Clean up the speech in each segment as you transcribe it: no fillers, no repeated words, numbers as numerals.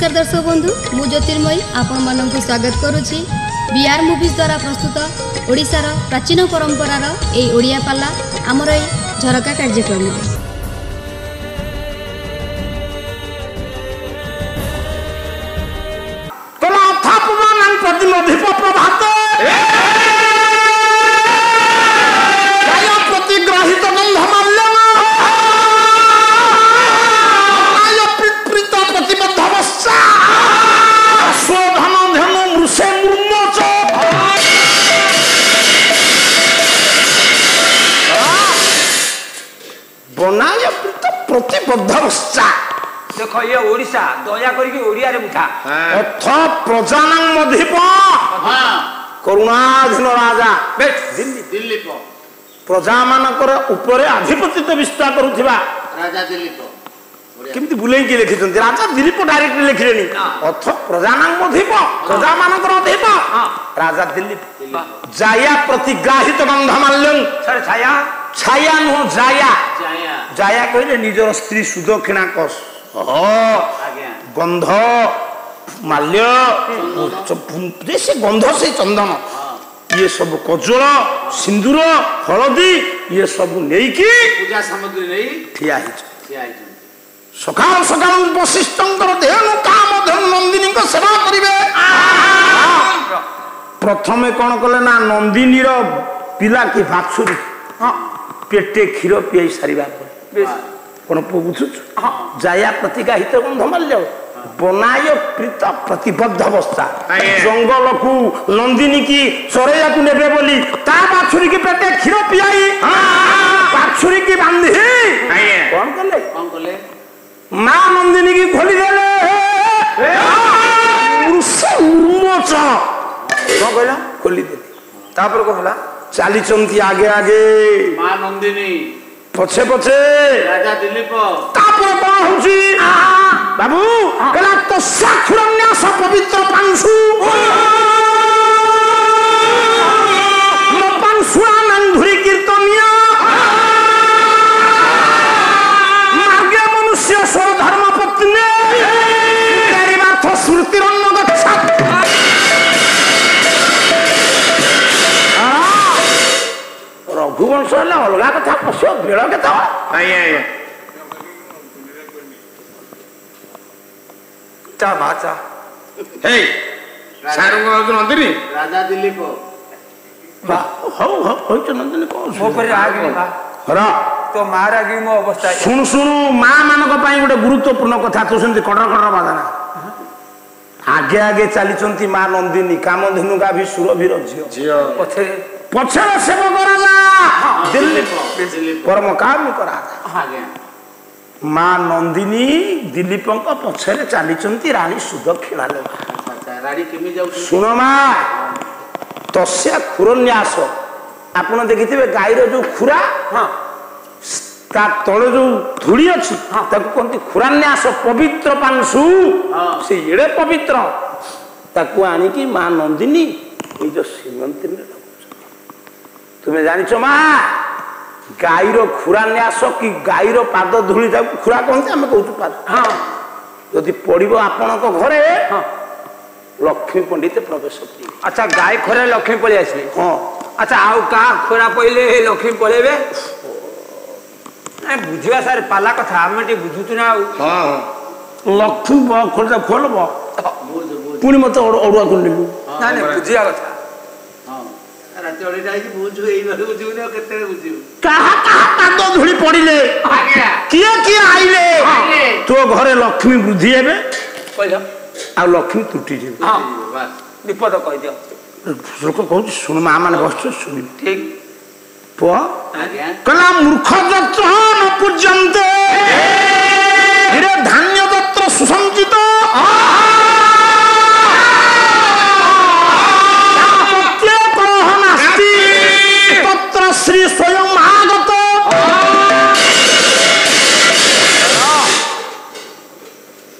नमस्कार दर्शक बंधु मु ज्योतिर्मयी आपण मानक स्वागत करुछि बीआर मूवीज द्वारा प्रस्तुत ओडिशार प्राचीन परंपरार ए ओडिया पाला आमर ए झरका कार्यक्रम प्रतिबद्धवस्था देख ये ओडिशा दया करके ओडिया रे बुझा अथ प्रजानां मधिप करुणाधीन राजा दिल्ली दिल्ली प्रजा मानकर ऊपर आधिपत्य विस्तार करुथिबा राजा दिल्ली केमती बुलेई के लिखिछन राजा दिलीप डायरेक्ट लिखिलेनी अथ प्रजानां मधिप प्रजा मानकर अधिप राजा दिलीप जाया प्रतिग्राहित गंधमाल्यं सर छाया छाया नो जाया जाया जाया कहले निजर स्त्री सुदक्षिणा कस आज्ञा गंध माल्य से गंध से चंदन ये सब कजल सिंदूर हलदी ये सब नहीं की पूजा सामग्री नहीं ठिया सकाल सकाल वशिष्ठंकर देहनु काम धन नंदिनी को सेवा करिवे प्रथमे कौन कले ना नंदिनी रो पिला की भाक्षुरी पेटे क्षीर पीई सारिबा कौन बुझु जाया प्रतिगाहित गंधमाल्य बनाय प्रीत प्रतिबद्ध अवस्था जंगल को नंदिनी की चरैया को नेबे बोली ता बाछुरी की पेटे क्षीर पियाई बाछुरी की बांधी कौन कले मां नंदिनी की खोली देले उर्मोच कौन कहला खोली देली तापर को हला चाली चंती आगे आगे मां नंदिनी पछे पछे राजा दिलीप तापर कौन होची बाबू कहला तो साखुरन्यास पवित्र पांसु पांसुआ नंधुरी कीर्तनिया मार्गे मनुष्य स्वर धर्म पत्नी दरिवार्थ श्रुतिरन्न गच्छत् रघुवंश अलग कथा पशु बेड़ के भाचा हे सारंग नंदिनी राजा दिलीप नंदिनी कौन मो पर आगे हरा तो महाराज मो अवस्था शुणु शुणु मां मानक पाई गोटे गुरुत्वपूर्ण कथा तो सेमती कड़र कड़र बादाना आगे आगे चली मां नंदिनी कामधेनु गाभी सुरभीर झियो पछे पछर सेवक राजा दिलीप परम कामिक राजा आज्ञा मां नंदिनी दिलीप पछरे चली रानी सुदक्षिणा रानी केमी जाउ शुण मां तस्या खुरन्यास आपण देखिथिबे गाईर जो खुरा ता तळे जो धूली अछि ताको कोनती खुरान्यास पवित्र पांसु से एड़े पवित्र ताको आनी की मां नंदिनी ए जो श्रीमंती ने तुम्हें जानिଛ मां गाईर खुरान्यास कि गाईर पाद धूली ताको खुरा कहते आम कहूँ पाद यदि पड़ो आपण घरे लक्ष्मी पंडित प्रवेश करिवे अच्छा गाय खोरे लक्ष्मी पळि आसले हाँ अच्छा आउ का खोरा पहिले लक्ष्मी पळेबे नहीं बुझिया सारे पाला कथा आमे टी बुझुतु ना आउ लक्ष्मी खोलता खोलब पुणी मत अड़ुआ कर नेलु ना नहीं बुझिया कथा राति ओडी जाई बुझु एई बारे बुझु ने केते बुझु कहा कहा पाद धूली पड़िले आज्ञा किए किए आइले तो घरे लक्ष्मी वृद्धि हेबे कहलो आ लक्ष्मी त्रुटि जेबे हां बस विपद कह दियो लोक कहू सुन मां माने बस सुनि ठीक पो आज्ञा कला मूर्ख दत्र न पूज्यन्ते हिरे धान्य दत्र सुसंचित तत्र श्री स्वयं आगत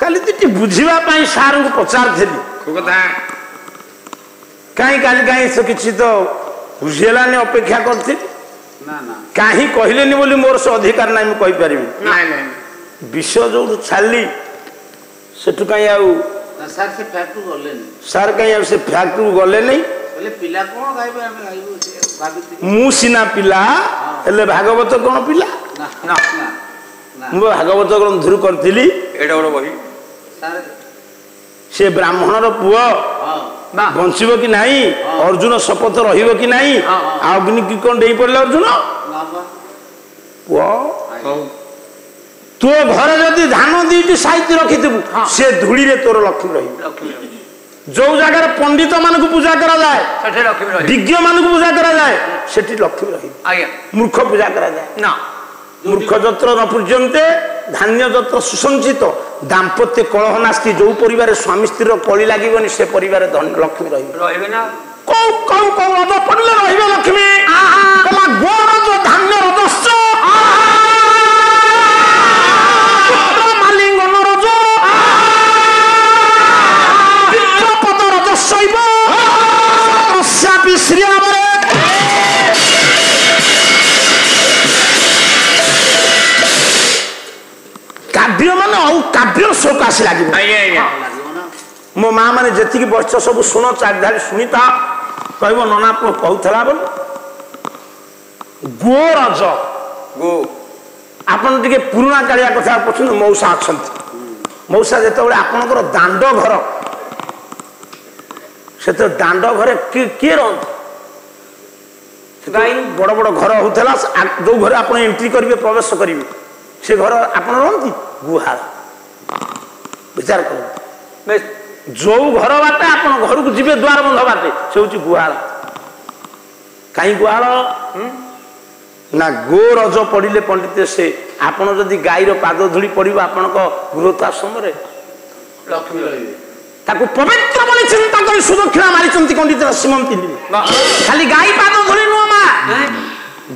काली ती बुझिबा पई सार को पचार थेली को कथा काई काली काई से किछि तो बुझेलाने अपेक्षा करथि ना ना कहीं कहले बोली मोर से अधिकार ना कही पारि नहीं नहीं विष जो छाली ସେଠୁ କାହିଁ ଆଉ ସାର୍ ସେ ଫ୍ୟାକ୍ଟ୍ରି ଗଲେନି ସାର୍ କାହିଁ ଆଉ ସେ ଫ୍ୟାକ୍ଟ୍ରିକୁ ଗଲେ ନାହିଁ କହିଲେ ପିଲା କ'ଣ ଗାଇବେ ଆମେ ଗାଇବୁ ଭାବିଥିଲି ମୁଁ ସିନା ପିଲା ହେଲେ ଭାଗବତ କ'ଣ ପିଲା ନା ନା ନା ମୁଁ ଭାଗବତ ଗ୍ରନ୍ଥରୁ କରିଥିଲି ଏଇଟା ଗୋଟେ ବହି ସାର୍ ସେ ବ୍ରାହ୍ମଣର ପୁଅ ବଞ୍ଚିବ କି ନାହିଁ ଅର୍ଜୁନ ଶପଥ ରହିବ କି ନାହିଁ ଅଗ୍ନି କି କ'ଣ ଡେଇଁ ପଡ଼ିଲେ ଅର୍ଜୁନ ପୁଅ ତୋ ଘରେ ଯଦି ଧାନ ଦୁଇଟି ସାଇତି ରଖିଥିବୁ ସେ ଧୂଳିରେ ତୋର ଲକ୍ଷ୍ମୀ ରହିବ ଯୋଉ ଜାଗାରେ ପଣ୍ଡିତ ମାନଙ୍କୁ ପୂଜା କରାଯାଏ ବିଜ୍ଞ ମାନଙ୍କୁ ପୂଜା କରାଯାଏ ସେଠି ଲକ୍ଷ୍ମୀ ରହିବ ମୂର୍ଖ ପୂଜା କରାଯାଏ ନା ମୂର୍ଖ ଯତ୍ର ନ ପୂଜ୍ୟନ୍ତେ ଧାନ୍ୟ ଯତ୍ର ସୁସଞ୍ଚିତ ଦାମ୍ପତ୍ୟ କଳହ ନାସ୍ତି ଯୋଉ ପରିବାରରେ ସ୍ୱାମୀ ସ୍ତ୍ରୀର କଳି ଲାଗିବନି ସେ ପରିବାରରେ ଲକ୍ଷ୍ମୀ ରହିବେ ନା କୋଉ କୋଉ କୋଉ ରଜ ପଡ଼ିଲେ ରହିବେ ଲକ୍ଷ୍ମୀ କହିଲା ଗୋରଜ ଧାନ୍ୟ ରଜସ୍ୟ ମାଲିଙ୍ଗନ ରଜ ବିପ୍ରପଦ ରଜସ୍ୟୈବ ତସ୍ୟାପି ଶ୍ରିୟାବରେ କାବ୍ୟ ମାନେ ଆଉ କାବ୍ୟ ଶୋକ ଆସି ଲାଗିବ ମୋ ମା ମାନେ ଯେତିକି ବର୍ଷ ସବୁ ଶୁଣ ଚାରିଧାରି ଶୁଣିଥା କହିବ ନନା ପୁଅ କହୁଥିଲା ବୋଲି ଗୋ ରଜ ଗୋ ଆପଣ ଟିକେ ପୁରୁଣା କାଳିଆ କଥା ପଛୁଛନ୍ତି ମଉସା ଅଛନ୍ତି ମଉସା ଯେତେବେଳେ ଆପଣଙ୍କର ଦାଣ୍ଡ ଘର ସେତେବେଳେ ଦାଣ୍ଡ ଘରେ କିଏ ରହନ୍ତି ବଡ଼ ବଡ଼ ଘର ହଉଥିଲା ଯୋଉ ଘରେ ଆପଣ ଏଣ୍ଟ୍ରି କରିବେ ପ୍ରବେଶ କରିବେ ସେ ଘର ଆପଣ ରହନ୍ତି ଗୁହାଳ ବିଚାର କରନ୍ତୁ ଯୋଉ ଘର ବାଟେ ଆପଣ ଘରକୁ ଯିବେ ଦ୍ୱାର ବନ୍ଧ ବାଟେ ସେ ହଉଛି ଗୁହାଳ କାହିଁ ଗୁହାଳ ନା ଗୋ ରଜ ପଡ଼ିଲେ ପଣ୍ଡିତ ସେ ଆପଣ ଯଦି ଗାଈର ପାଦ ଧୂଳି ପଡ଼ିବ ଆପଣଙ୍କ ଗୃହସ୍ଥାଶ୍ରମରେ ଲକ୍ଷ୍ମୀ ରହିବେ ତାକୁ ପବିତ୍ର ବୋଲି ଚିନ୍ତା କରି ସୁଦକ୍ଷିଣା ମାରିଛନ୍ତି ପଣ୍ଡିତ ଶ୍ରୀମନ୍ତୀ ଖାଲି ଗାଈ ପାଦ ଧୂଳି ନୁହଁ ମା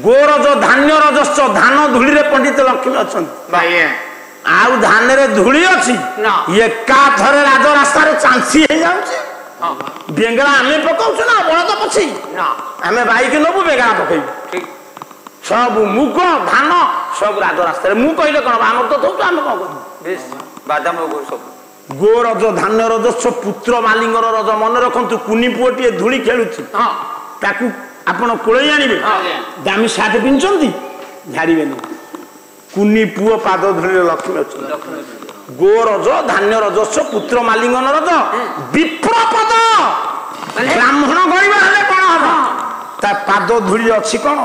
ଗୋରଜ ଧାନ୍ୟ ରଜସ୍ୟ ଧାନ ଧୂଳିରେ ପଣ୍ଡିତ ଲକ୍ଷ୍ମୀ ଅଛନ୍ତି ଆଉ ଧାନରେ ଧୂଳି ଅଛି ଏକାଥରେ ରାଜ ରାସ୍ତାରେ ଚାଞ୍ଚି ହେଇଯାଉଛି ବେଙ୍ଗଳା ଆମେ ପକାଉଛୁ ନା ବଳଦ ପଛେଇ ଆମେ ବାଇକ ନବୁ ବେଙ୍ଗଳା ପକେଇବୁ ସବୁ ମୁଗ ଧାନ ସବୁ ରାଜ ରାସ୍ତାରେ ମୁଁ କହିଲେ କଣ ଆମର ତ ଥଉଛୁ ଆମେ କଣ କରିବୁ ବାଦାମ ସବୁ ଗୋରଜ ଧାନ୍ୟ ରଜସ୍ୟ ପୁତ୍ର ମାଲିଙ୍ଗର ରଜ ମନେ ରଖନ୍ତୁ କୁନି ପୁଅଟିଏ ଧୂଳି ଖେଳୁଛି ତାକୁ ଆପଣ କୋଳେଇ ଆଣିବେ ଦାମୀ ସାର୍ଟ ପିନ୍ଧୁଛନ୍ତି ଝାଡ଼ିବେନି କୁନି ପୁଅ ପାଦ ଧୂଳିରେ ଲକ୍ଷ୍ମୀ ଅଛନ୍ତି ଗୋ ରଜ ଧାନ୍ୟ ରଜସ୍ୟ ପୁତ୍ର ମାଲିଙ୍ଗନ ରଜ ବିପ୍ରପଦ ବ୍ରାହ୍ମଣ ଗରିବ ହେଲେ କଣ ହବ ତା ପାଦ ଧୂଳି ଅଛି କଣ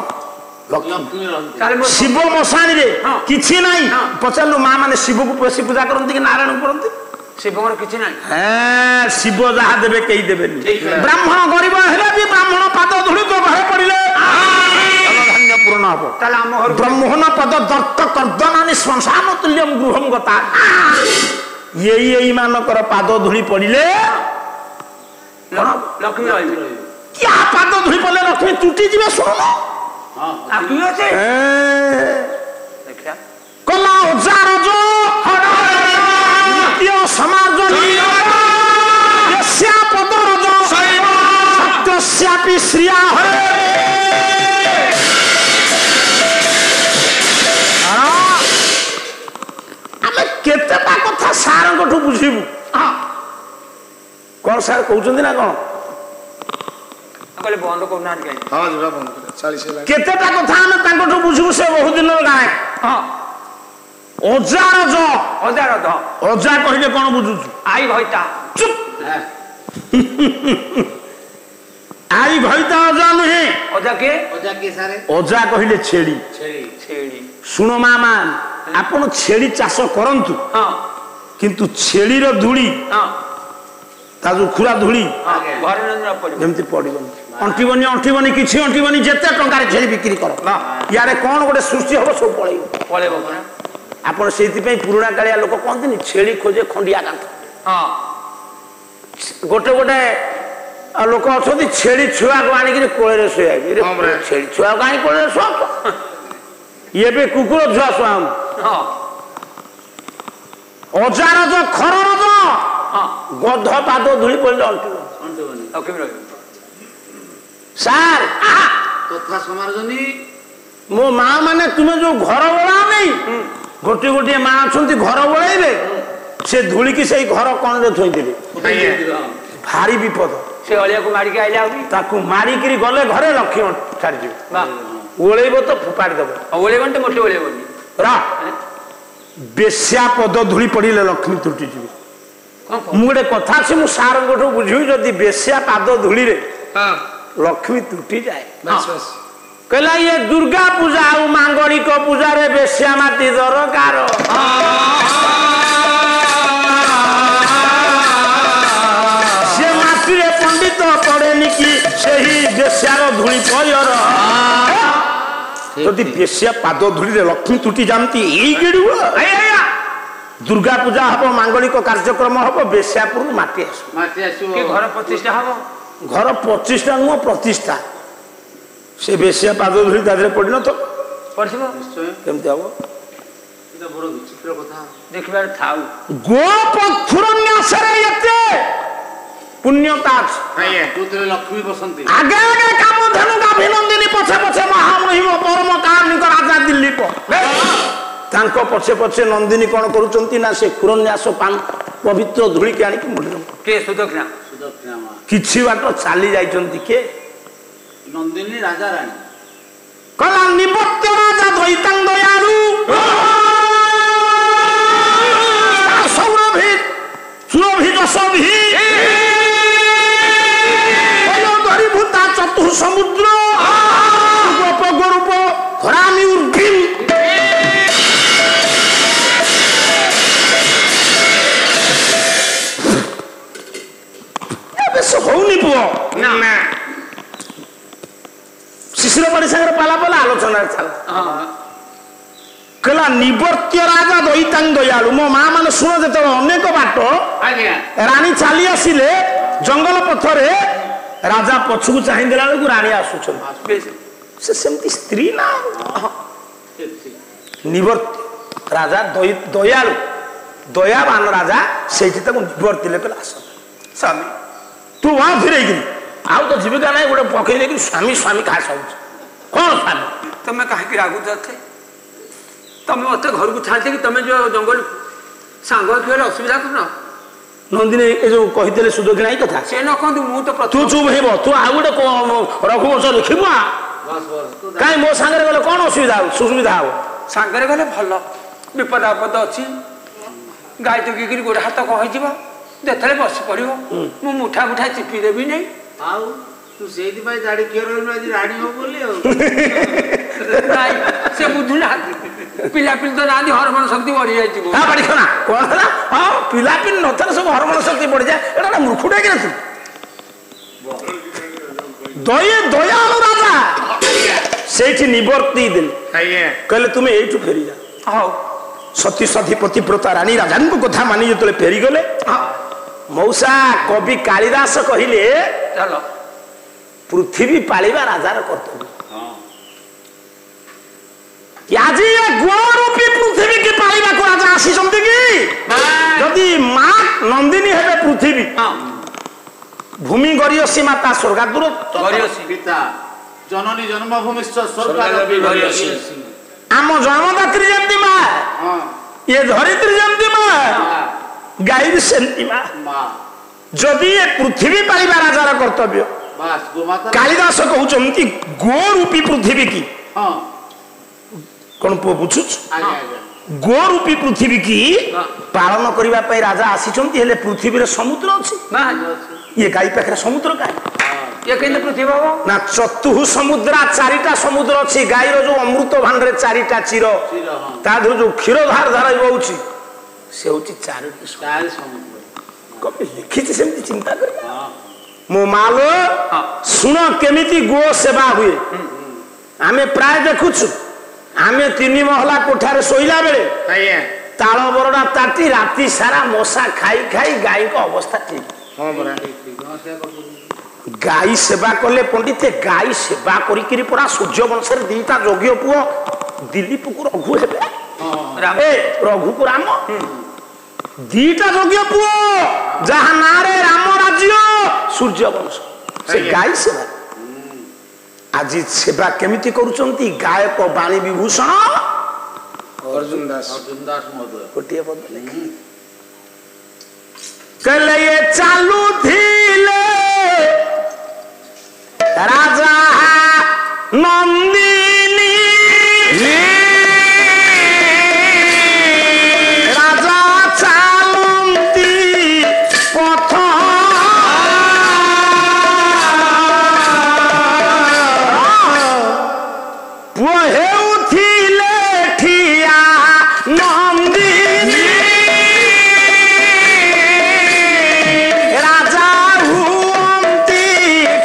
ଶିବ ମଶାଣିରେ କିଛି ନାହିଁ ପଚାରିଲୁ ମା ମାନେ ଶିବକୁ ବେଶୀ ପୂଜା କରନ୍ତି କି ନାରାୟଣକୁ କରନ୍ତି ଶିବଙ୍କର କିଛି ନାହିଁ ଶିବ ଯାହା ଦେବେ କେହି ଦେବେନି ବ୍ରାହ୍ମଣ ଗରିବ ହେଲେ ବି ବ୍ରାହ୍ମଣ ପାଦ ଧୂଳି ତ ଘରେ ପଡ଼ିଲେ ଧାନ୍ୟ ପୂରଣ ହବ ବ୍ରହ୍ମଣ ପଦ ଦର୍ତ କର୍ଦ୍ଦନାନି ଶ୍ମଶାନ ତୁଲ୍ୟମ୍ ଗୃହମ୍ ଗତା ଏଇ ମାନଙ୍କର ପାଦ ଧୂଳି ପଡ଼ିଲେ ଲକ୍ଷ୍ମୀ ରହିବେ କିଆ ପାଦ ଧୂଳି ପଡ଼ିଲେ ଲକ୍ଷ୍ମୀ ତୁଟି ଯିବେ ଶୁଣୁନ କଲା ଓଜା ରଜ ସମାଜ ପଦ ରଜ ସତ୍ୟସ୍ୟାପି ଶ୍ରିୟା ଆମେ କେତେଟା କଥା ସାରଙ୍କଠୁ ବୁଝିବୁ କଣ ସାର୍ କହୁଛନ୍ତି ନା କଣ ବନ୍ଦ କରୁନାହାନ୍ତି କେତେଟା କଥା ଆମେ ତାଙ୍କଠୁ ବୁଝିବୁ ସେ ବହୁତ ଦିନର ଗାଏ ଅଜା ରଜ ଅଜା କହିଲେ କଣ ବୁଝୁଛୁ ଆଇ ଭଇତା ଚୁପ ଆଇ ଭଇତା ଅଜା ନୁହେଁ ଅଜା କିଏ ସାରେ ଅଜା କହିଲେ ଛେଳି ଶୁଣ ମା ଆପଣ ଛେଳି ଚାଷ କରନ୍ତୁ କିନ୍ତୁ ଛେଳିର ଧୂଳି ତା ଯୋଉ ଖୁରା ଧୂଳି ଯେମିତି ପଡିବନି ଅଣ୍ଟିବନି କିଛି ଅଣ୍ଟିବନି ଯେତେ ଟଙ୍କାରେ ଛେଳି ବିକ୍ରି କର ଇଆଡେ କଣ ଗୋଟେ ସୃଷ୍ଟି ହବ ସବୁ ପଳେଇବ ଆପଣ ସେଇଥିପାଇଁ ପୁରୁଣା କାଳିଆ ଲୋକ କହନ୍ତିନି ଛେଳି ଖୋଜେ ଖଣ୍ଡିଆ କାନ୍ଥ ଗୋଟେ ଲୋକ ଅଛନ୍ତି ଛେଳି ଛୁଆକୁ ଆଣିକିରି କୋଳରେ ଶୋଇବାକୁ ଛେଳି ଛୁଆକୁ କାହିଁ କୋଳରେ ଶୁଆଉଛ ଏବେ କୁକୁର ଛୁଆ ଶୁଆଉ ଅଜା ରଜ ଖର ରଜ ଗଧ ପାଦ ଧୂଳି ପଡ଼ିଲେ ଅଣ୍ଟିବନି ସାର୍ କଥା ସମାର୍ଜନୀ ମୋ ମା ମାନେ ତୁମେ ଯୋଉ ଘର ବଳା ନେଇ ଗୋଟିଏ ମା ଅଛନ୍ତି ଘର ବଳେଇବେ से धूली की से घर कौन रे थोइदेबे भारी विपद से अलिया को मारिक आइला होबी ताकू मारिकरी गले घरे लक्ष्मी छाड़ी जीव ओळेबो तो फुपाड़ी देबो ओळेबन तो मोटे ओळेबनी रा बेश्या पद धूली पड़िले लक्ष्मी त्रुटि जीव मु गोटे कथा अछि मु सार गोठो बुझिउ जदी बेश्या पाद धूली रे लक्ष्मी त्रुटि जाए कहला ये दुर्गा पूजा और मांगलिक पूजा रे बेश्या माटी दरकार से माटी रे पंडित पड़ेनि कि सही बेश्यार धूली पयर जदि बेश्या पाद धूली रे लक्ष्मी त्रुटि जानती एई गेडु दुर्गा पूजा हम मांगलिक कार्यक्रम हम बेश्यापुर माटी आसो घर प्रतिष्ठा हम घर प्रतिष्ठा नुह प्रतिष्ठा से बेश्या पाद धूली तादरे पड़ न तो पड़िबो केमती हम बड़ विचित्र कथा देखबार थाउ गोपक्षुरन्यास रे एते पुण्यता लक्ष्मी बसंती आगे आगे काम धनु का अभिनंदिनी पछे पछे महामहिम परम कारुणिक राजा दिलीप तांको पछे पछे नंदिनी कौन करूचंती ना से खुरन्यास पान पवित्र धूली के आनी मुंडे के सुदक्षिणा किछि बाट चाली जाइचंती के नंदिनी राजा रानी कला निपत्य राजा दैतांग दयालु सौरभि सुरभि दशभि धरीभूता चतुः समुद्र गोप गोरूप धरामी उर्भिम हौनी पुओ ना शिशिर पाड़ी सागर पाला पाला आलोचना चल कहला निवर्त्य राजा दैतांग दयालु मो माँ माने शुण जो अनेक बाट रानी चली आसिले जंगल पथरे राजा पछकू चाह देला बेलू रानी आसुछन से सेमती स्त्री ना निवर्त्य राजा दयालु दयावान राजा से निवर्तिले कहला स्वामी तू वहां फिर आउ तो जीविका नहीं गोटे पकई दे स्वामी स्वामी कहा सब कौन स्वामी तुम कहीं रागु जाते तुम मत घर को छाड़ते कि तुम जो जंगल सांग कि असुविधा कर नंदिनी ये जो कही सुदक्षिणा कथा से न कहतु मु तो तू चुप हेब तू आउ गोटे रघुवंश लिखिबु कहीं मो सांगे गले कौन असुविधा सुविधा हो सांगे गले भल विपद आपद अच्छी गाई टुकी गोड़े हाथ कहीज ଯେତେବେଳେ ବସି ପଡ଼ିବ ମୁଁ ମୁଠା ମୁଠା ଚିପି ଦେବି ନାହିଁ ଆଉ ତୁ ସେଇଥିପାଇଁ ଦାଢ଼ି କ୍ଷୀର ଆଜି ରାଣୀ ହବ ବୋଲି ଆଉ ନାଇଁ ସେ ବୁଝୁନାହାନ୍ତି ପିଲାପିଲି ତ ନାହାନ୍ତି ହରମୋନ ଶକ୍ତି ବଢ଼ିଯାଇଛି କଣ ହେଲା ହଁ ପିଲାପିଲି ନଥିଲେ ସବୁ ହରମୋନ ଶକ୍ତି ବଢ଼ିଯାଏ ଏଟା ଗୋଟେ ମୂର୍ଖଟା କି ତୁ ଦୟାଳୁ ରାଜା ସେଇଠି ନିବର୍ତ୍ତି ଦେଲେ କହିଲେ ତୁମେ ଏଇଠୁ ଫେରିଯା ହଉ ସତୀ ସତୀପତି ବ୍ରତା ରାଣୀ ରାଜାଙ୍କ କଥା ମାନି ଯେତେବେଳେ ଫେରିଗଲେ मौसा कवि कालिदास कहले पृथ्वी पालिबा राजार कर्तव्य आज ये गोरूपी पृथ्वी की पालिबा को राजा आसी कि जदि माँ नंदिनी हेबे पृथ्वी भूमि गरियसी माता स्वर्गादुर पिता जननी जन्मभूमिश्च स्वर्गादपि गरियसी आम जन्मदात्री जमती माँ ये धरित्री जमती माँ गाई भी सेमती माँ जदि ये पृथ्वी पालिबा राजार कर्तव्य कालिदास कहउचंती गोरूपी पृथ्वी की कौन पुओ बुझु गोरूपी पृथ्वी की पालन करबा पई राजा आसीचंती हेले पृथ्वी रे समुद्र अछि ये गाई पाखरे समुद्र का ये केने पृथ्वी बाबा ना चतुः समुद्रा चारिटा समुद्र अछि गाई रो जो अमृत भांडरे चारिटा चिर ता धर जो क्षीर धार धार होउछि से होची चारि समुद्र कभी लिखी सेमती चिंता कर मो मालो सुन केमिति गो सेवा हुए आमे प्राय देखुछु आमे 3 महला कोठारे सोइला बेले ताଳ बरडा ताटी राती सारा मशा खाई खाई गाई को अवस्था ठीक गाई सेवा कले पंडित गाई सेवा करी पड़ा सूर्य वंश दीटा जोग्य पुओ दिलीप को रघु हेबे रघु को राम दीटा जोग्य पुओ जहाँ नारे राम राज्य सूर्य वंश से गाई सेवा आज सेवा केमिति करूचंती गायक बाणी विभूषण अर्जुन दास महोदय गोटे पद कहले ये चालू थीले राजा नंदिनी राजा चालती पथ पुଅ ହେଉଥିଲେ ଠିଆ ନନ୍ଦିନୀ ରାଜା ହୁଅନ୍ତି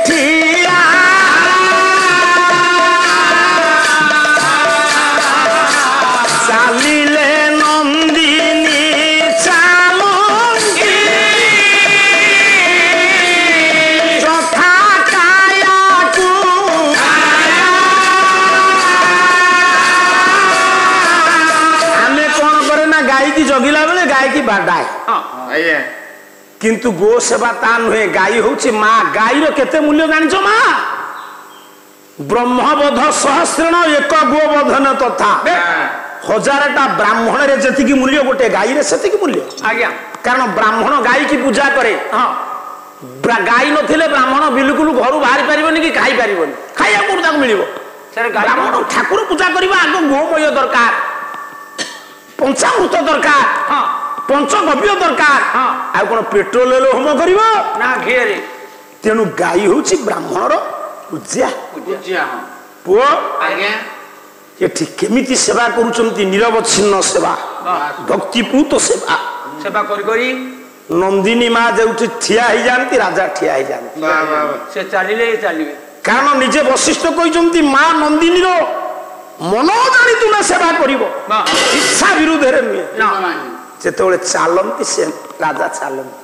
ଠିଆ ଚାଲିଲେ ନନ୍ଦିନୀ ଚାଲନ୍ତି ଯଥା କାୟାକୁ ଆମେ କଣ କରେ ନା ଗାଈ କି ଜଗିଲା ବେଳେ ଗାଈ କି ବାଡାଏ ଆଜ୍ଞା କିନ୍ତୁ ଗୋ ସେବା ତା ନୁହେଁ ଗାଈ ହଉଛି ମା ଗାଈର କେତେ ମୂଲ୍ୟ ଜାଣିଛ ମା ବ୍ରହ୍ମବଧ ସହସ୍ରଣ ଏକ ଗୋବଧନ ତଥା ହଜାରଟା ବ୍ରାହ୍ମଣରେ ଯେତିକି ମୂଲ୍ୟ ଗୋଟେ ଗାଈରେ ସେତିକି ମୂଲ୍ୟ ଆଜ୍ଞା କାରଣ ବ୍ରାହ୍ମଣ ଗାଈ କି ପୂଜା କରେ ଗାଈ ନଥିଲେ ବ୍ରାହ୍ମଣ ବିଲକୁଲ ଘରୁ ବାହାରି ପାରିବନି କି ଖାଇ ପାରିବନି ଖାଇବା କୋଉଠୁ ତାକୁ ମିଳିବ ବ୍ରାହ୍ମଣ ଠାକୁର ପୂଜା କରିବା ଆଗ ଗୋମୟ ଦରକାର ପଞ୍ଚାମୃତ ଦରକାର ପଞ୍ଚଗବ୍ୟ ଦରକାର ଆଉ କଣ ପେଟ୍ରୋଲ ହୋମ କରିବ ନା ଘିଅରେ ତେଣୁ ଗାଈ ହଉଛି ବ୍ରାହ୍ମଣର ପୂଜା ପୂଜା ହଁ ପୁଅ ଆଜ୍ଞା ଏଠି କେମିତି ସେବା କରୁଛନ୍ତି ନିରବଚ୍ଛିନ୍ନ ସେବା ଭକ୍ତିପୂତ ସେବା ସେବା କରି କରି ନନ୍ଦିନୀ ମା ଯୋଉଠି ଠିଆ ହେଇଯାନ୍ତି ରାଜା ଠିଆ ହେଇଯାନ୍ତି ସେ ଚାଲିଲେ ଚାଲିବେ କାରଣ ନିଜେ ବଶିଷ୍ଠ କହିଛନ୍ତି ମା ନନ୍ଦିନୀର ମନ ଜାଣି ତୁମେ ସେବା କରିବ ଇଚ୍ଛା ବିରୁଦ୍ଧରେ ନୁହେଁ ଯେତେବେଳେ ଚାଲନ୍ତି ସେ ରାଜା ଚାଲନ୍ତି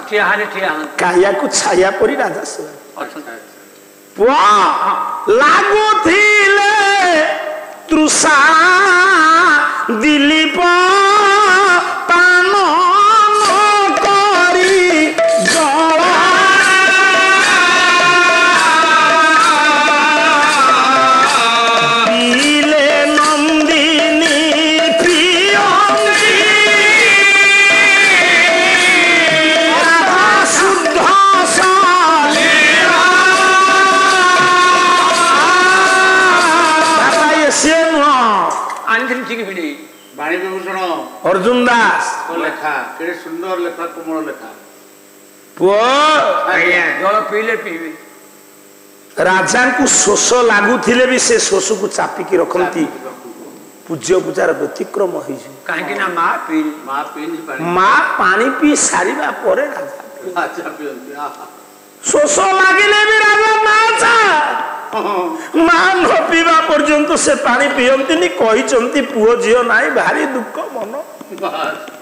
ଠିଆ ହେଲେ ଠିଆ କାହିଆକୁ ଛାୟା ପରି ରାଜା ସେବା ପୁଅ ଲାଗୁଥିଲେ ତୃଷା ଦିলীପ ପାନ କରି ଜଳ ପିଲେ ନନ୍ଦିନୀ ପ୍ରିୟନ୍ତୀ ରାଧା ଶୁଦ୍ଧ ସିଏ ନୁହଁ ଆଣିଥିଲି ଟିକେ ଭିଡ଼ି ବାଣୀ ବିଭୂଷଣ ଅର୍ଜୁନ ଦାସ ଲେଖା କେଡ଼େ ସୁନ୍ଦର ଲେଖା କୋମଳ ଲେଖା ପୁଅ ଆଜ୍ଞା ଜଳ ପିଇଲେ ପିଇବେ ରାଜାଙ୍କୁ ଶୋଷ ଲାଗୁଥିଲେ ବି ସେ ଶୋଷକୁ ଚାପିକି ରଖନ୍ତି ପୂଜ୍ୟ ପୂଜାର ବ୍ୟତିକ୍ରମ ହେଇଯିବ କାହିଁକି ନା ମା ପିଇଲେ ମା ପିଇନି ପାଣି ମା ପାଣି ପିଇ ସାରିବା ପରେ ରାଜା ଆଚ୍ଛା ପିଅନ୍ତି ଶୋଷ ଲାଗିଲେ ବି ରାଜା ମା ଚା ମା ନ ପିଇବା ପର୍ଯ୍ୟନ୍ତ ସେ ପାଣି ପିଅନ୍ତିନି କହିଛନ୍ତି ପୁଅ ଝିଅ ନାହିଁ ଭାରି ଦୁଃଖ ମନ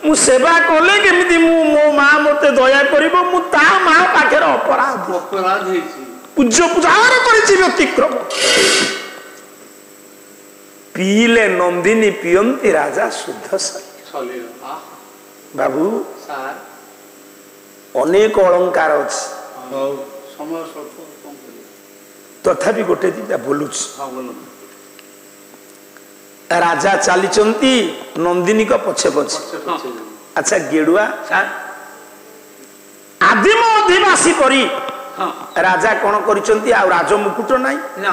ମୁଁ ସେବା କଲେ କେମିତି ମୁଁ ମୋ ମା ମତେ ଦୟା କରିବ ମୁଁ ତା ମା ପାଖରେ ଅପରାଧ ଅପରାଧ ହେଇଛି ପୂଜ୍ୟ ପୂଜାର କରିଛି ବ୍ୟତିକ୍ରମ ପିଇଲେ ନନ୍ଦିନୀ ପିଅନ୍ତି ରାଜା ଶୁଦ୍ଧ ସଲିଳ ବାବୁ ସାର୍ ଅନେକ ଅଳଙ୍କାର ଅଛି ହଉ ସମୟ ସ୍ୱଳ୍ପ କଣ କରିବ ତଥାପି ଗୋଟେ ଦିଟା ବୋଲୁଛି ହଁ ବୋଲ ରାଜା ଚାଲିଛନ୍ତି ନନ୍ଦିନୀଙ୍କ ପଛେ ପଛେ ଆଚ୍ଛା ଗେଡୁଆ ଆଦିମ ଅଧିବାସୀ ପରି ରାଜା କଣ କରିଛନ୍ତି ଆଉ ରାଜମୁକୁଟ ନାହିଁ ନା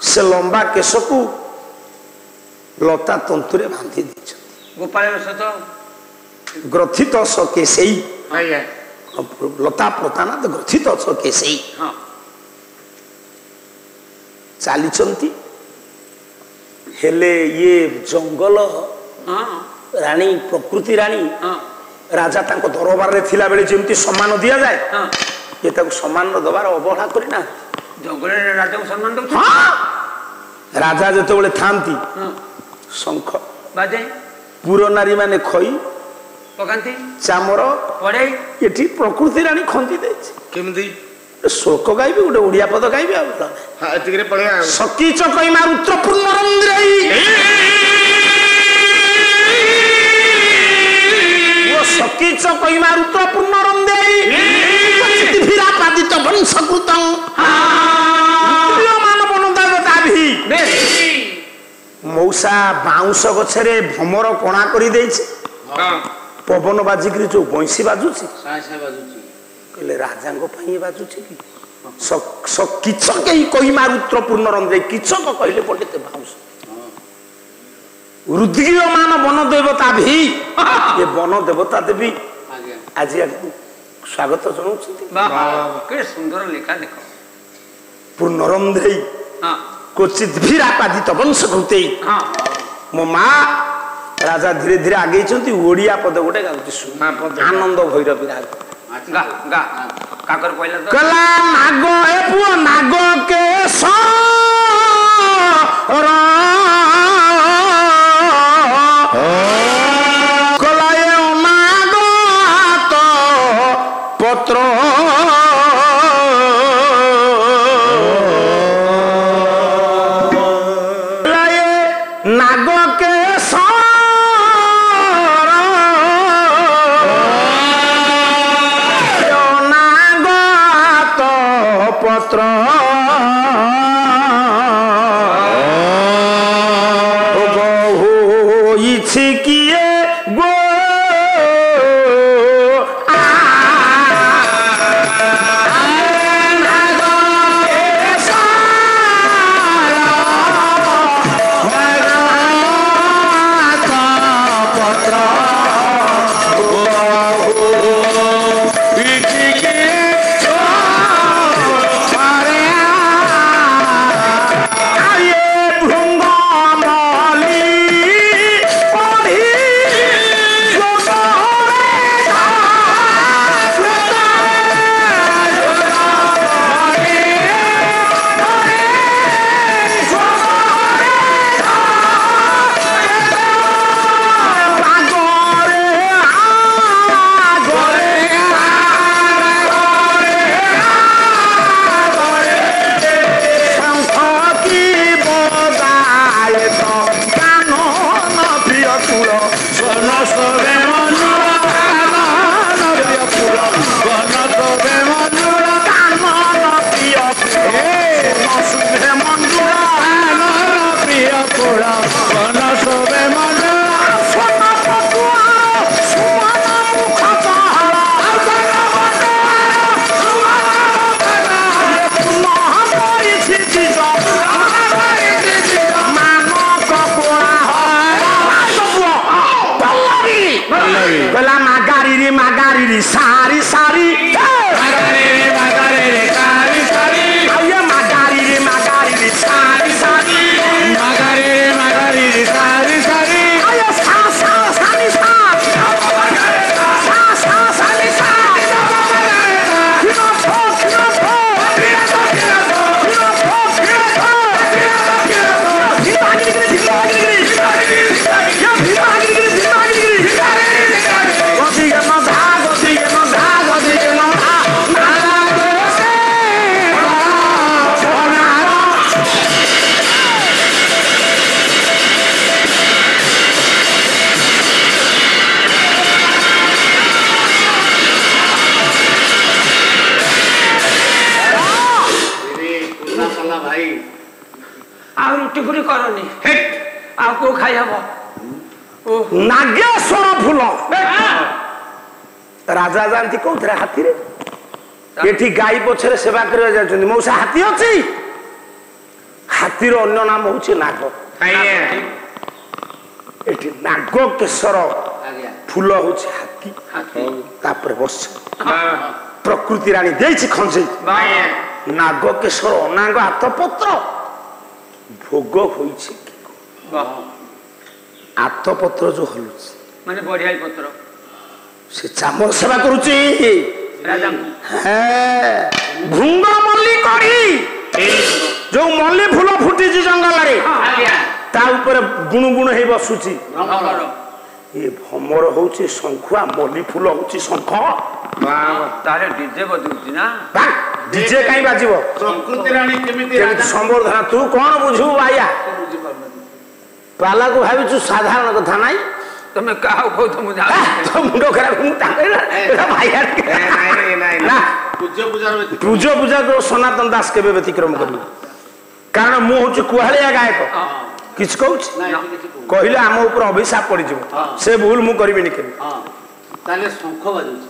ସେ ଲମ୍ବା କେଶକୁ ଲତା ତନ୍ତୁରେ ବାନ୍ଧି ଦେଇଛନ୍ତି ଗୋପାଳ ସହିତ ଗ୍ରଥିତ କେଶେଇ ଆଜ୍ଞା ଲତା ପ୍ରତାନା ଗ୍ରଥିତ କେଶେଇ ଚାଲିଛନ୍ତି ହେଲେ ଇଏ ଜଙ୍ଗଲ ରାଣୀ ପ୍ରକୃତି ରାଣୀ ରାଜା ତାଙ୍କ ଦରବାରରେ ଥିଲା ବେଳେ ଯେମିତି ସମ୍ମାନ ଦିଆଯାଏ ଇଏ ତାକୁ ସମ୍ମାନ ଦେବାର ଅବହେଳା କରିନାହାନ୍ତି ଜଙ୍ଗଲରେ ରାଜାକୁ ସମ୍ମାନ ଦଉଛନ୍ତି ରାଜା ଯେତେବେଳେ ଥାନ୍ତି ଶଙ୍ଖ ବାଜେ ପୁର ନାରୀ ମାନେ ଖଇ ପକାନ୍ତି ଚାମର ପଡେ ଏଠି ପ୍ରକୃତି ରାଣୀ ଖଞ୍ଜି ଦେଇଛି କେମିତି ଶ୍ଲୋକ ଗାଇବି ଗୋଟେ ଓଡିଆ ପଦ ଗାଇବି ଆଉ ଏତିକିରେ ପଳେଇବା ସକିଚ କଇମା ରୁଦ୍ରପୂର୍ଣ୍ଣ ରନ୍ଦ୍ରେଇ ସକିଚ କଇମା ରୁଦ୍ରପୂର୍ଣ୍ଣ ରନ୍ଦ୍ରେଇ ପାଦିତ ବଂଶକୃତଂ ମଉସା ବାଉଁଶ ଗଛରେ ଭ୍ରମର କଣା କରି ଦେଇଛି पवन बाजिकी जो बंशी बाजुची साय बाजुची कहले राजा बाजुची कि किचक कही मारुत्र पूर्ण रंध्रे किचक कहले पंडित बाउंस रुद्रीयमान वन देवता भी ये वन देवता देवी आज स्वागत जनाऊँ सुंदर लेखा देख पूर्णरंध्रे क्वचित भीरापादित वंश कृते मो माँ राजा धीरे धीरे आगे ओडिया पद गोटे गाँव आनंद भैरवी राग कला नाग ए पुओ नाग के कलाए नाग तो पत्र नाग के नाग तो पत्र बहु इछि किए गो सारी सारी नागेश्वर फूल राजा जानती कौन हाथी ये गाई पछरे सेवा कर मौसा हाथी अच्छी हाथीर अन्य नाम हूँ नाग ये नागकेशर फूल हूँ हाथी तापर बस प्रकृति राणी देछि खंजे नागकेशर अनांग हाथ पत्र भोग होइछि आत पत्र जो हलुच माने बढ़िया पत्र से चामर सेवा करुची भृंग मल्ली करी जो मल्ली फूल फुटी जंगल रे ता ऊपर गुण गुण हे बसुची ये भमर होची शंखुआ मल्ली फूल होची शंख तारे डीजे बजुची ना डीजे काई बाजिबो प्रकृति रानी केमिति संवर्धना तू कौन बुझू आया पाला को भावी साधारण कथा नाई तुम्हें कहा को तुम जान तो मुंडो खराब मु ताकेला एटा भाइयार ना पूजा पूजा को सनातन दास केबे व्यतिक्रम करलु कारण मु होची कुहालिया गायक किछ कहूछ कहले हम ऊपर अभिशाप पड़ी जिवो से भूल मु करबी नि केबे ତାହେଲେ ଶଙ୍ଖ ବାଜୁଛି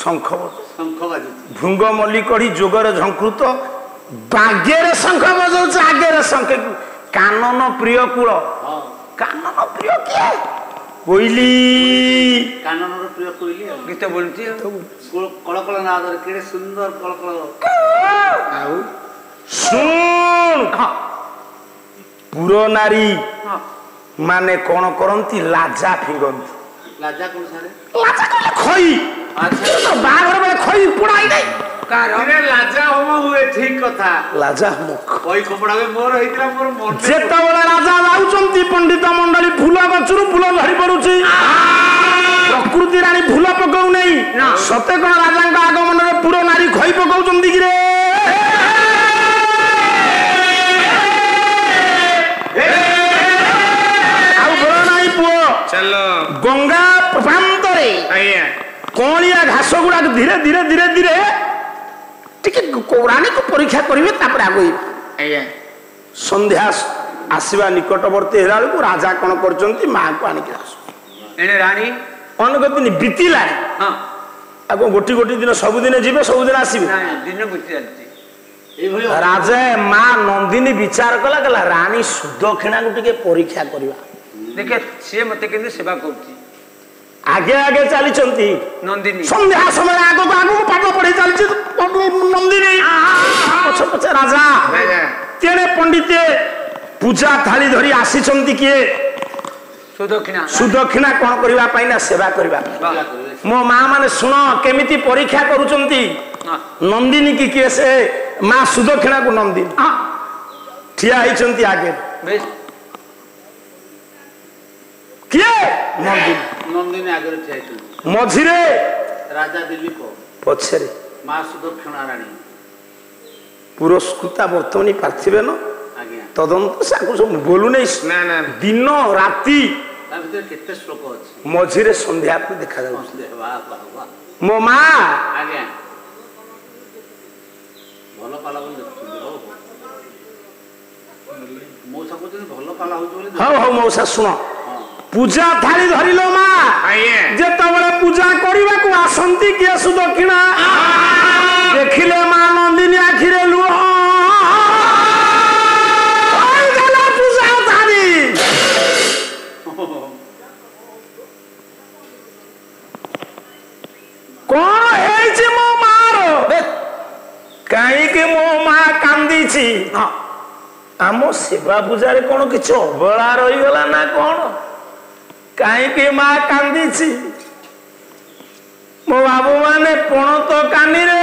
ଶଙ୍ଖ ଶଙ୍ଖ ବାଜୁଛି ଭୃଙ୍ଗ ମଲ୍ଲିକଢି ଯୋଗର ଝଙ୍କୃତ ବାଗେରେ ଶଙ୍ଖ ବଜାଉଛି ଆଗରେ ଶଙ୍ଖ କାନନ ପ୍ରିୟ କୂଳ କାନନ ପ୍ରିୟ କିଏ କୋଇଲି କାନନର ପ୍ରିୟ କୋଇଲି ଗୀତ ବୋଲୁଛି କଳକଳ ନାଦରେ କେଡ଼େ ସୁନ୍ଦର କଳକଳ ଆଉ ଶୁଣ ପୁର ନାରୀ ମାନେ କଣ କରନ୍ତି ଲାଜା ଫିଙ୍ଗନ୍ତି ଲାଜା କୋଣ ସାରେ ଲାଜା କହିଲେ ଖଇ ବାହାଘର ବେଳେ ଖଇ ପୋଡାଇ ନାହିଁ ଲାଜା ହୋମ ହୁଏ ଠିକ କଥା ଲାଜା ହୋମ ଖଇ କପଡା ମୋର ହେଇଥିଲା ମୋର ଯେତେବେଳେ ରାଜା ଯାଉଛନ୍ତି ପଣ୍ଡିତ ମଣ୍ଡଳୀ ଫୁଲ ଗଛରୁ ଫୁଲ ଧରି ପଡୁଛି ପ୍ରକୃତି ରାଣୀ ଫୁଲ ପକଉ ନାହିଁ ସତେ କଣ ରାଜାଙ୍କ ଆଗମନରେ ପୁର ନାରୀ ଖଇ ପକଉଛନ୍ତି କି ରେ ଆଉ ବଳ ନାହିଁ ପୁଅ ଗଙ୍ଗା ପ୍ରାନ୍ତରେ କଅଁଳିଆ ଘାସ ଗୁଡାକ ଧୀରେ ଧୀରେ ଧୀରେ ଧୀରେ ଟିକେ ରାଣୀକୁ ପରୀକ୍ଷା କରିବେ ତାପରେ ଆଗେଇବେ ସନ୍ଧ୍ୟା ଆସିବା ନିକଟବର୍ତ୍ତୀ ହେଲା ବେଳକୁ ରାଜା କଣ କରୁଛନ୍ତି ମାଆକୁ ଆଣିକି ଆସୁ ରାଣୀ ଅନେକ ଦିନ ବିତିଲାଣି ଆଉ ଗୋଟି ଗୋଟି ଦିନ ସବୁଦିନ ଯିବେ ସବୁଦିନ ଆସିବେ ଦିନ ବିତି ଚାଲିଛି ରାଜା ମା ନନ୍ଦିନୀ ବିଚାର କଲା କହିଲା ରାଣୀ ସୁଦକ୍ଷିଣାକୁ ଟିକେ ପରୀକ୍ଷା କରିବା ଦେଖେ ସିଏ ମତେ କିନ୍ତୁ ସେବା କରୁଛି ଆଗେ ଆଗେ ଚାଲିଛନ୍ତି ନନ୍ଦିନୀ ସନ୍ଧ୍ୟା ସମୟରେ ଆଗକୁ ଆଗକୁ ପାଠ ପଢି ଚାଲିଛି ନନ୍ଦିନୀ ପଛେ ପଛେ ରାଜା ତେଣେ ପଣ୍ଡିତେ ପୂଜା ଥାଳି ଧରି ଆସିଛନ୍ତି କିଏ ସୁଦକ୍ଷିଣା କଣ କରିବା ପାଇଁ ନା ସେବା କରିବା ମୋ ମା ମାନେ ଶୁଣ କେମିତି ପରୀକ୍ଷା କରୁଛନ୍ତି ନନ୍ଦିନୀ କି କିଏ ସେ ମା ସୁଦକ୍ଷିଣାକୁ ନନ୍ଦିନୀ ଠିଆ ହେଇଛନ୍ତି ଆଗେ କିଏ ନନ୍ଦିନୀ ଆଗରେ ଠିଆ ହେଇଛନ୍ତି ମଝିରେ ରାଜା ଦିଲ୍ଲୀପ ପଛରେ ମା ସୁଦକ୍ଷିଣା ରାଣୀ ପୁରସ୍କୃତା ବର୍ତ୍ତମାନ ପାର୍ଥିବେ ନ ଆଜ୍ଞା ତଦନ୍ତ ସାକୁ ସବୁ ବୋଲୁନେଇ ଦିନ ରାତି ତା ଭିତରେ କେତେ ଶ୍ଲୋକ ଅଛି ମଝିରେ ସନ୍ଧ୍ୟା ଦେଖାଯାଉଛି ମୋ ମା ଆଜ୍ଞା ଭଲ ପାଲା ବୋଲି ଦେଖୁଛନ୍ତି ମଉସା କହୁଛନ୍ତି ଭଲ ପାଲା ହଉଛି ବୋଲି ହଉ ହଉ ମଉସା ଶୁଣ ପୂଜା ଥାଳି ଧରିଲ ମା ଯେତେବେଳେ ପୂଜା କରିବାକୁ ଆସନ୍ତି କିଏ ସୁଦକ୍ଷିଣା ଦେଖିଲେ ମା ନନ୍ଦିନୀ ଆଖିରେ ଲୁହ ପୂଜା ଥାଳି କଣ ହେଇଛି ମୋ ମାର କାହିଁକି ମୋ ମା କାନ୍ଦିଛି ଆମ ସେବା ପୂଜାରେ କଣ କିଛି ଅବହେଳା ରହିଗଲା ନା କଣ କାହିଁକି ମା କାନ୍ଦିଛି ମୋ ବାବୁ ମାନେ ପଣତ କାନିରେ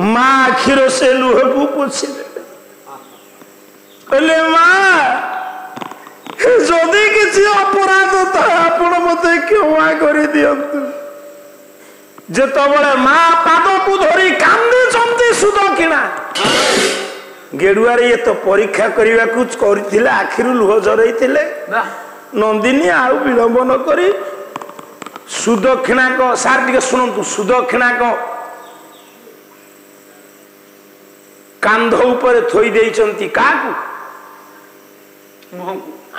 ମା ଆଖିର ସେ ଲୁହକୁ ପୋଛିଦେଲେ କହିଲେ ମା ଯଦି କିଛି ଅପରାଧ ଥାଏ ଆପଣ ମତେ କ୍ଷମା କରିଦିଅନ୍ତୁ ଯେତେବେଳେ ମା ପାଦକୁ ଧରି କାନ୍ଦିଛନ୍ତି ସୁଦକ୍ଷିଣା ଗେଡୁଆରେ ଇଏ ତ ପରୀକ୍ଷା କରିବାକୁ କରିଥିଲେ ଆଖିରୁ ଲୁହ ଝରେଇଥିଲେ ନନ୍ଦିନୀ ଆଉ ବିଳମ୍ବ ନ କରି ସୁଦକ୍ଷିଣାଙ୍କ ସାର୍ ଟିକେ ଶୁଣନ୍ତୁ ସୁଦକ୍ଷିଣାଙ୍କ କାନ୍ଧ ଉପରେ ଥୋଇ ଦେଇଛନ୍ତି କାହାକୁ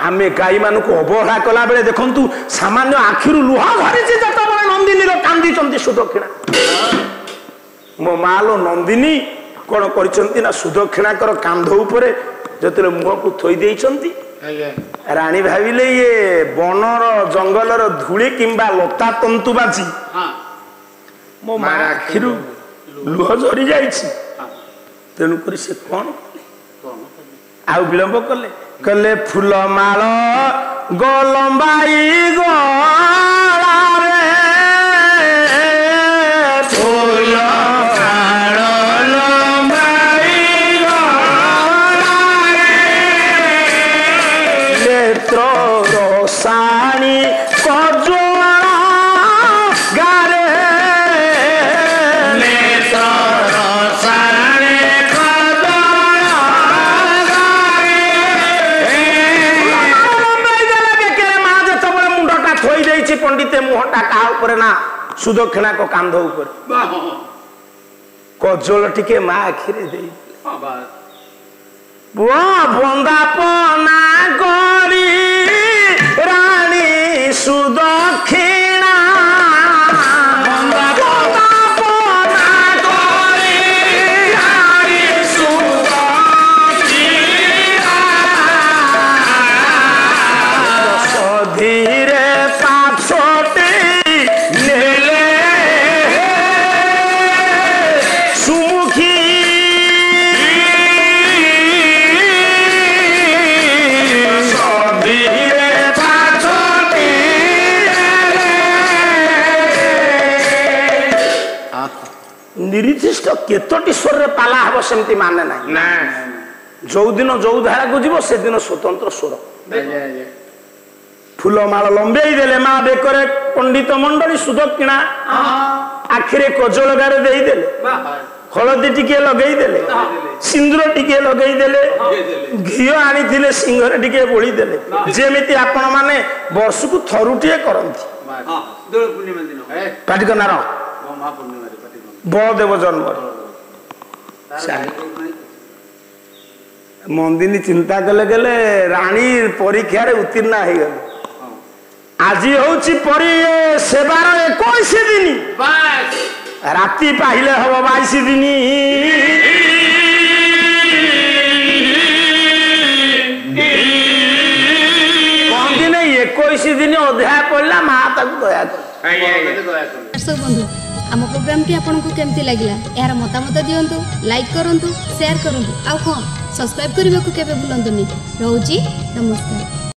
ଆମେ ଗାଈ ମାନଙ୍କୁ ଅବହେଳା କଲା ବେଳେ ଦେଖନ୍ତୁ ସାମାନ୍ୟ ଆଖିରୁ ଲୁହ ଧରିଛି ଯେତେବେଳେ ନନ୍ଦିନୀର କାନ୍ଦିଛନ୍ତି ସୁଦକ୍ଷିଣା ମୋ ମା ଲୋ ନନ୍ଦିନୀ କଣ କରିଛନ୍ତି ନା ସୁଦକ୍ଷିଣାଙ୍କର କାନ୍ଧ ଉପରେ ଯେତେବେଳେ ମୁହଁକୁ ଥୋଇ ଦେଇଛନ୍ତି ରାଣୀ ଭାବିଲେ ଇଏ ବଣର ଜଙ୍ଗଲର ଧୂଳି କିମ୍ବା ଲତା ତନ୍ତୁ ବାଜି ମୋ ମା ଆଖିରୁ ଲୁହ ଝରି ଯାଇଛି ତେଣୁକରି ସେ କଣ ଆଉ ବିଳମ୍ବ କଲେ କହିଲେ ଫୁଲ ମାଳ ଗୋଲମ୍ବାଇ ଗଳାରେ ଫୁଲ ମାଳ ଲମ୍ବାଇ ଗଳାରେ ନେତ୍ର ରସାଣୀ କଜଳ ଗାରେ ନେତ୍ର ରସାଣୀ ପଣ୍ଡିତେ ମୁହଁଟା କାହା ଉପରେ ନା ସୁଦକ୍ଷିଣାଙ୍କ କାନ୍ଧ ଉପରେ କଜଳ ଟିକେ ମା ଆଖିରେ ଦେଇଥିଲେ ବନ୍ଦାପନା କରି ରାଣୀ ସୁଦକ୍ଷିଣା निर्दिष्ट केतोटी स्वर पाला हब सेमती माने ना जो दिन जो धारा को जीव से दिन स्वतंत्र स्वर फूलमाल लंबे देले माँ बेकरे पंडित मंडली सुदक्षिणा आखिरे कजल गारे देदेले हलदी टिके लगई देले सिंदूर टिके लगई देले घी आनी थिले सिंहरे टिके बोली देले जेमिति आपण माने वर्ष को थरुटिए करंती दोल पूर्णिमा दिन पाटिक नार महा पूर्णिमा रे पाटिक बलदेव जन्म मंदिनी चिंता कले गले रानी परीक्षा रे उत्तीर्ण हो गले आज हूँ परी सेवार 21 दिन राति पाहिले हम 22 दिन कहती नहीं 21 दिन अध्याय पढ़ला माँ तक दया कर बंधु आम प्रोग्राम टी आपको केमती लगिला यार मतामत दियंतु लाइक करंतु शेयर करंतु आ हाँ सब्सक्राइब करने को केबे भूलंतुनी रहउची नमस्कार।